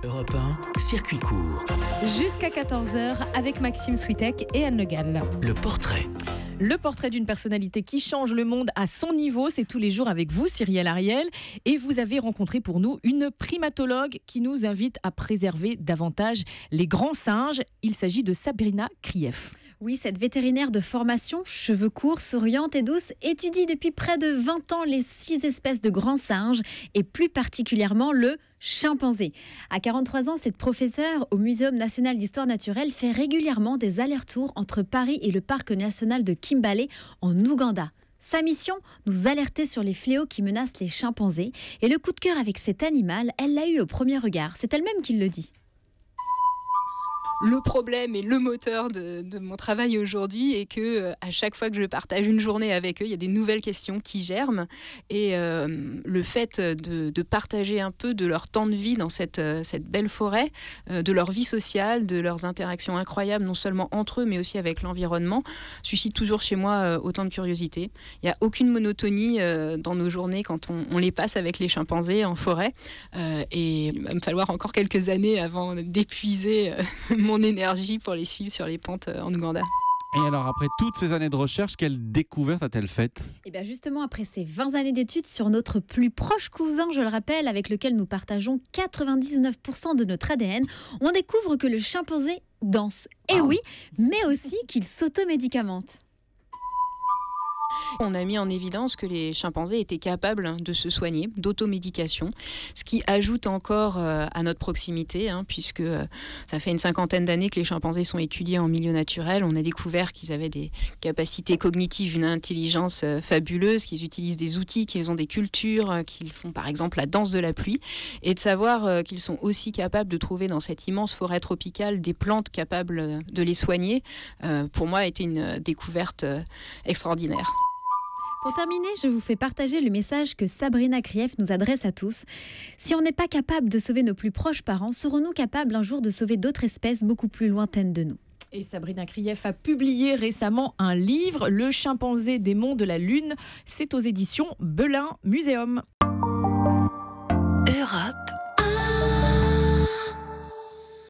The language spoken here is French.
Europe 1, circuit court. Jusqu'à 14h avec Maxime Switek et Anne Le Gall. Le portrait. Le portrait d'une personnalité qui change le monde à son niveau, c'est tous les jours avec vous, Cyrielle Ariel. Et vous avez rencontré pour nous une primatologue qui nous invite à préserver davantage les grands singes. Il s'agit de Sabrina Krief. Oui, cette vétérinaire de formation, cheveux courts, souriante et douce, étudie depuis près de 20 ans les 6 espèces de grands singes et plus particulièrement le chimpanzé. À 43 ans, cette professeure au Muséum national d'histoire naturelle fait régulièrement des allers-retours entre Paris et le parc national de Kimbalé en Ouganda. Sa mission, nous alerter sur les fléaux qui menacent les chimpanzés. Et le coup de cœur avec cet animal, elle l'a eu au premier regard. C'est elle-même qui le dit. Le problème et le moteur de mon travail aujourd'hui est que à chaque fois que je partage une journée avec eux, il y a des nouvelles questions qui germent. Et le fait de partager un peu de leur temps de vie dans cette belle forêt, de leur vie sociale, de leurs interactions incroyables, non seulement entre eux, mais aussi avec l'environnement, suscite toujours chez moi autant de curiosité. Il n'y a aucune monotonie dans nos journées quand on les passe avec les chimpanzés en forêt. Et il va me falloir encore quelques années avant d'épuiser mon énergie pour les suivre sur les pentes en Ouganda. Et alors, après toutes ces années de recherche, quelle découverte a-t-elle faite ? Et bien justement, après ces 20 années d'études sur notre plus proche cousin, je le rappelle, avec lequel nous partageons 99% de notre ADN, on découvre que le chimpanzé danse. Et oui, mais aussi qu'il s'automédicamente. On a mis en évidence que les chimpanzés étaient capables de se soigner, d'automédication, ce qui ajoute encore à notre proximité, puisque ça fait une 50aine d'années que les chimpanzés sont étudiés en milieu naturel. On a découvert qu'ils avaient des capacités cognitives, une intelligence fabuleuse, qu'ils utilisent des outils, qu'ils ont des cultures, qu'ils font par exemple la danse de la pluie, et de savoir qu'ils sont aussi capables de trouver dans cette immense forêt tropicale des plantes capables de les soigner, pour moi, a été une découverte extraordinaire. Pour terminer, je vous fais partager le message que Sabrina Krief nous adresse à tous. Si on n'est pas capable de sauver nos plus proches parents, serons-nous capables un jour de sauver d'autres espèces beaucoup plus lointaines de nous ? Et Sabrina Krief a publié récemment un livre, Le chimpanzé des monts de la Lune. C'est aux éditions Belin Muséum. Europe.